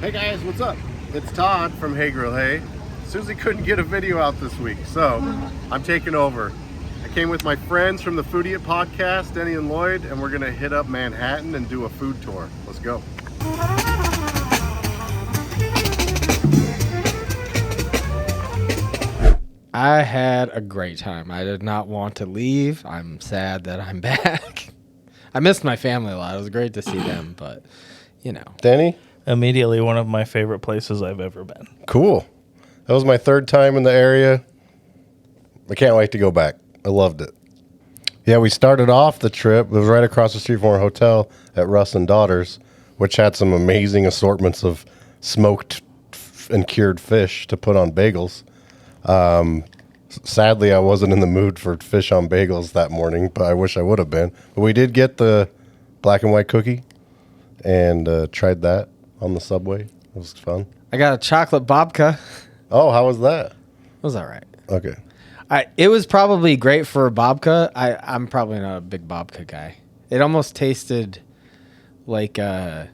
Hey guys, what's up? It's Todd from Hey Grill Hey. Susie couldn't get a video out this week, so I'm taking over. I came with my friends from the Foodiot podcast, Denny and Lloyd, and we're gonna hit up Manhattan and do a food tour. Let's go. I had a great time. I did not want to leave. I'm sad that I'm back. I missed my family a lot. It was great to see them, but, you know. Denny? Immediately one of my favorite places I've ever been. Cool. That was my third time in the area. I can't wait to go back. I loved it. Yeah, we started off the trip. It was right across the street from our hotel at Russ and Daughters, which had some amazing assortments of smoked and cured fish to put on bagels. Sadly, I wasn't in the mood for fish on bagels that morning, but I wish I would have been. But we did get the black and white cookie and tried that on the subway. It was fun. I got a chocolate babka. Oh, how was that? It was all right. Okay. It was probably great for a babka. I'm probably not a big babka guy. It almost tasted like fruit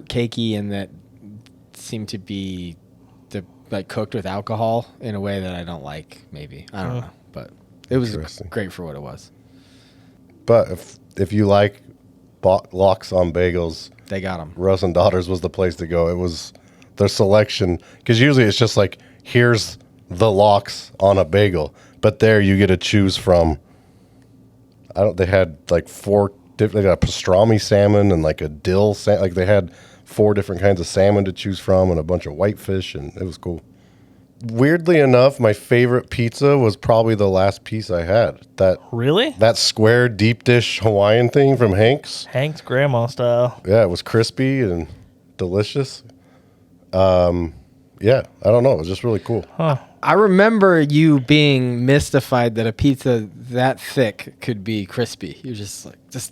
cakey, and that seemed to be cooked with alcohol in a way that I don't like. Maybe I don't know, but it was great for what it was. But if you like lox on bagels, they got them. Russ and Daughters was the place to go. It was their selection, because usually it's just like, here's the lox on a bagel, but there you get to choose from. They had like four different. They got a pastrami salmon and like a dill salmon. Like they had 4 different kinds of salmon to choose from and a bunch of whitefish, and it was cool. Weirdly enough, my favorite pizza was probably the last piece I had. Really? That square deep dish Hawaiian thing from Hank's. Hank's grandma style. Yeah, it was crispy and delicious. Yeah, I don't know. It was just really cool. Huh. I remember you being mystified that a pizza that thick could be crispy. You're just like, this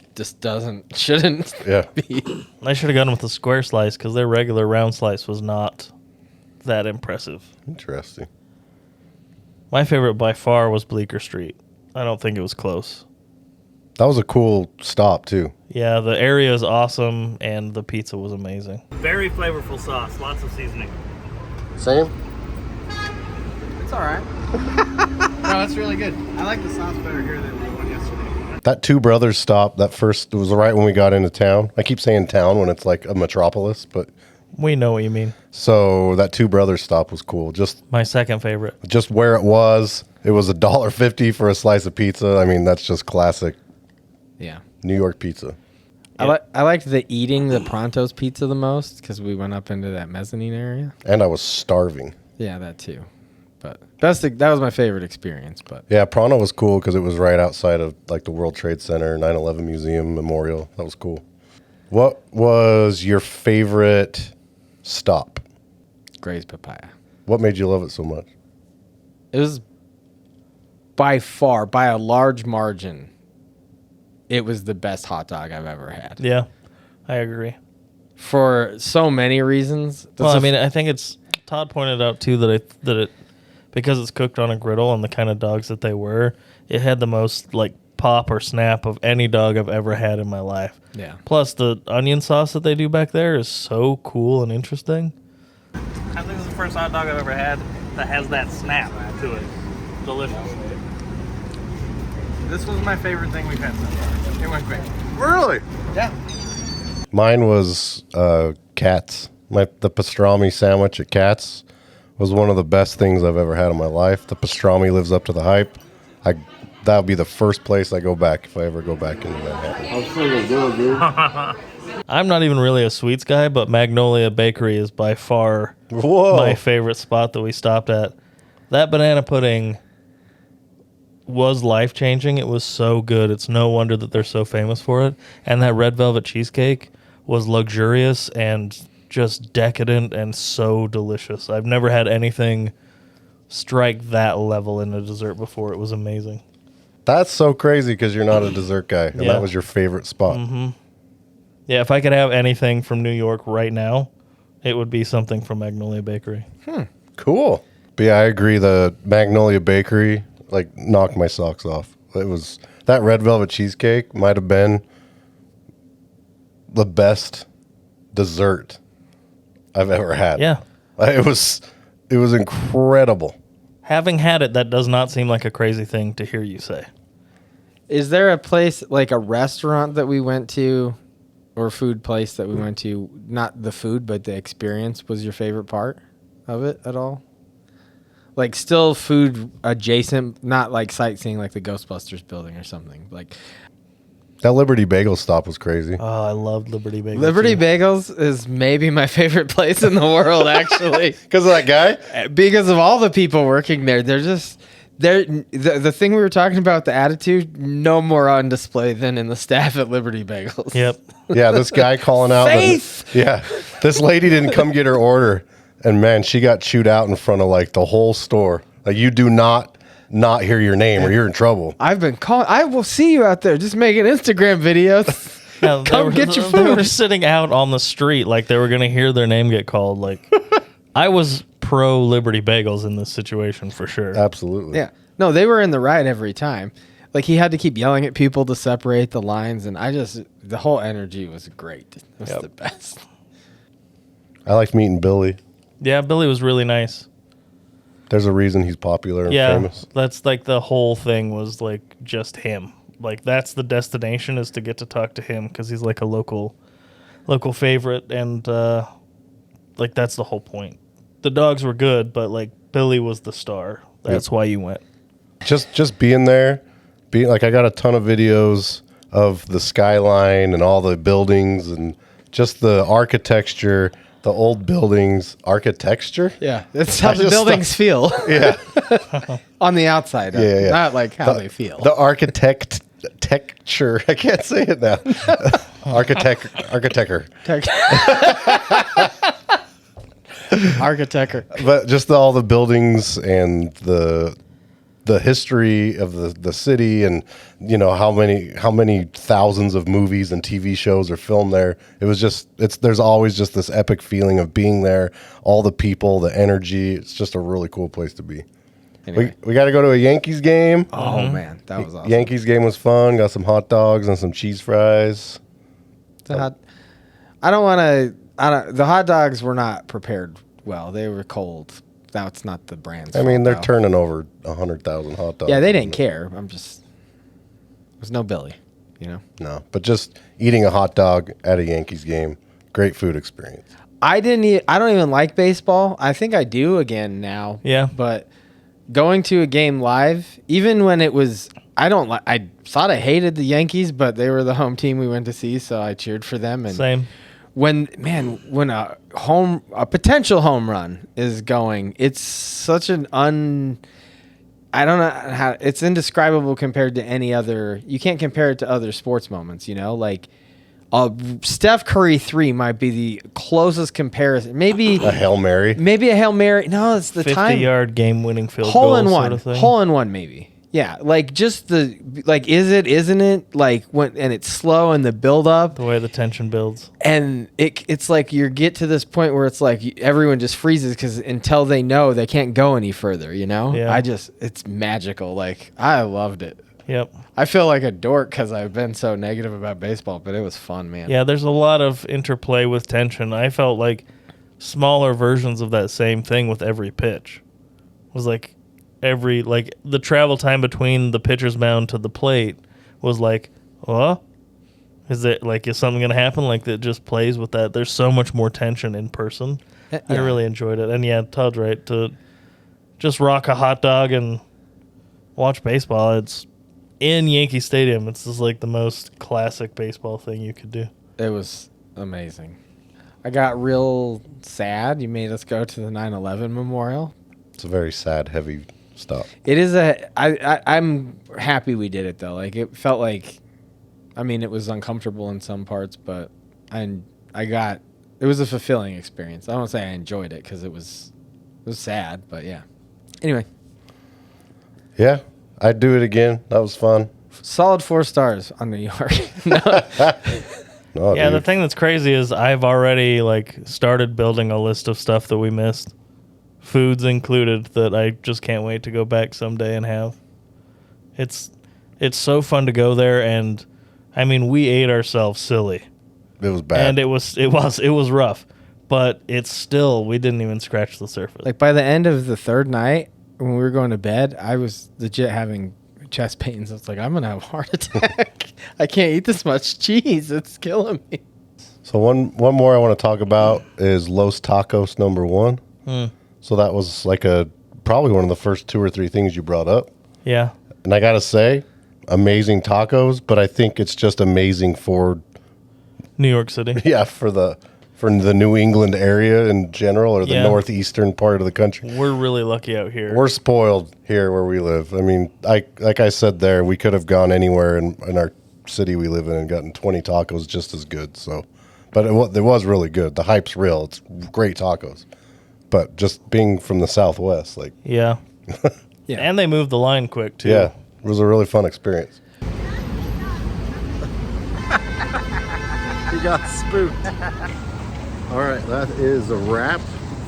shouldn't be. I should have gone with the square slice because their regular round slice was not that impressive. Interesting. My favorite by far was Bleecker Street. I don't think it was close. That was a cool stop, too. Yeah, the area is awesome, and the pizza was amazing. Very flavorful sauce, lots of seasoning. Same? It's all right. No, it's really good. I like the sauce better here than the one yesterday. That Two Brothers stop, it was right when we got into town. I keep saying town when it's like a metropolis, but... We know what you mean. So that Two Brothers stop was cool. Just my second favorite. Just where it was $1.50 for a slice of pizza. I mean, that's just classic. Yeah. New York pizza. Yeah. I liked the Pronto's pizza the most because we went up into that mezzanine area. And I was starving. Yeah, that too. But that was my favorite experience. But yeah, Pronto was cool because it was right outside of like the World Trade Center, 9/11 Museum Memorial. That was cool. What was your favorite stop? Gray's Papaya. What made you love it so much? It was by a large margin, it was the best hot dog I've ever had. Yeah, I agree. For so many reasons. I think it's Todd pointed out too that it because it's cooked on a griddle and the kind of dogs that they were, it had the most like pop or snap of any dog I've ever had in my life. Yeah. Plus the onion sauce that they do back there is so cool and interesting. I think it's the first hot dog I've ever had that has that snap to it. Delicious. This was my favorite thing we've had so far. It went great. Really? Yeah. Mine was Katz. The pastrami sandwich at Katz was one of the best things I've ever had in my life. The pastrami lives up to the hype. That would be the first place I go back if I ever go back into Manhattan. I'm freaking good, dude. I'm not even really a sweets guy, but Magnolia Bakery is by far my favorite spot that we stopped at. That banana pudding was life-changing. It was so good. It's no wonder that they're so famous for it. And that red velvet cheesecake was luxurious and just decadent and so delicious. I've never had anything strike that level in a dessert before. It was amazing. That's so crazy because you're not a dessert guy, and that was your favorite spot. Mm-hmm. Yeah, if I could have anything from New York right now, it would be something from Magnolia Bakery. Cool. But yeah, I agree. The Magnolia Bakery knocked my socks off. It was that red velvet cheesecake might have been the best dessert I've ever had. Yeah. It was incredible. Having had it, that does not seem like a crazy thing to hear you say. Is there a place, like a restaurant that we went to, or a food place that we went to, not the food, but the experience was your favorite part of it at all? Like still food adjacent, not like sightseeing like the Ghostbusters building or something. Like That Liberty Bagel stop was crazy. Oh, I loved Liberty Bagels. Liberty too. Bagels is maybe my favorite place in the world, actually. Because of that guy? Because of all the people working there. They're just... The thing we were talking about, the attitude, no more on display than in the staff at Liberty Bagels. Yep. Yeah, this guy calling out. Faith! This lady didn't come get her order. And man, she got chewed out in front of like the whole store. Like, you do not hear your name or you're in trouble. I've been calling. I will see you out there just making Instagram videos. Yeah, Come get your They were food. sitting out on the street like they were going to hear their name get called. Like, I was pro Liberty Bagels in this situation for sure. Absolutely. Yeah. No, they were in the right every time. Like, he had to keep yelling at people to separate the lines. And the whole energy was great. It was the best. I liked meeting Billy. Yeah, Billy was really nice. There's a reason he's popular and famous. That's like the whole thing was like just him. Like that's the destination is to get to talk to him because he's like a local favorite and like that's the whole point. The dogs were good, but like Billy was the star. That's why you went. Just being there, I got a ton of videos of the skyline and all the buildings and just the architecture. The old buildings, architecture. Yeah. That's how I the just buildings feel. Yeah. On the outside. Yeah. Not like how they feel. The architecture. I can't say it now. Architecture. Architecture. But just all the buildings and the history of the city and how many thousands of movies and TV shows are filmed there. It was there's always just this epic feeling of being there, all the people, the energy. It's just a really cool place to be. Anyway. We got to go to a Yankees game. Oh, man. That was awesome. Yankees game was fun. Got some hot dogs and some cheese fries. The hot dogs were not prepared well. They were cold. That's not the brand's I mean, fault, they're though. turning over 100,000 hot dogs. Yeah, they didn't care. There's no Billy, No, but just eating a hot dog at a Yankees game, great food experience. I don't even like baseball. I think I do again now. Yeah. But going to a game live, even when it was, I thought I hated the Yankees, but they were the home team we went to see, so I cheered for them. And Same. when a potential home run is going, it's such an I don't know how, it's indescribable compared to any other. You can't compare it to other sports moments, like Steph Curry 3 might be the closest comparison. Maybe A Hail Mary. maybe a Hail Mary. No, it's the 50-yard game-winning field hole goal in one, sort of thing. hole in one, maybe. Yeah, like just is it, isn't it? Like and it's slow and the build up. The way the tension builds. And it's like you get to this point where it's like everyone just freezes because until they know they can't go any further, Yeah. It's magical. Like, I loved it. Yep. I feel like a dork because I've been so negative about baseball, but it was fun, man. Yeah, there's a lot of interplay with tension. I felt like smaller versions of that same thing with every pitch. It was like the travel time between the pitcher's mound to the plate was like, is something going to happen? Like that just plays with that. There's so much more tension in person. Yeah. I really enjoyed it. And yeah, Todd's right. To just rock a hot dog and watch baseball. It's in Yankee Stadium. It's just like the most classic baseball thing you could do. It was amazing. I got real sad. You made us go to the 9/11 memorial. It's a very sad, heavy stop. It is I'm happy we did it though. Like it felt like, it was uncomfortable in some parts, but it was a fulfilling experience. I don't want to say I enjoyed it because it was sad, but yeah. Anyway, Yeah, I'd do it again. That was fun. solid 4 stars on New York. No. No, Yeah, the dude. thing that's crazy is I've already started building a list of stuff that we missed, foods included, that I just can't wait to go back someday and have. It's so fun to go there, and we ate ourselves silly, It was bad. and it was rough, but it's still, we didn't even scratch the surface. Like by the end of the third night, when we were going to bed, I was legit having chest pains. I was like, I'm gonna have a heart attack. I can't eat this much cheese. It's killing me. So one more I want to talk about is Los Tacos #1. So that was like probably one of the first 2 or 3 things you brought up. Yeah. And I gotta say, amazing tacos, but I think it's just amazing for New York City. for the New England area in general, or the northeastern part of the country. We're really lucky out here. We're spoiled here where we live. I mean, like I said there, we could have gone anywhere in our city we live in and gotten 20 tacos just as good. So, but it was really good. The hype's real. It's great tacos. But just being from the Southwest, like Yeah. Yeah. And they moved the line quick, too. yeah, it was a really fun experience. You got spooked. All right, that is a wrap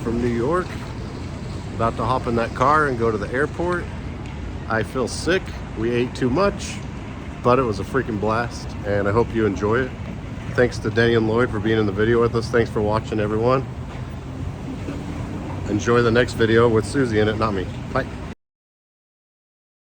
from New York. About to hop in that car and go to the airport. I feel sick. We ate too much, but it was a freaking blast, and I hope you enjoy it. Thanks to Denny and Lloyd for being in the video with us. Thanks for watching, everyone. Enjoy the next video with Susie in it, not me. Bye.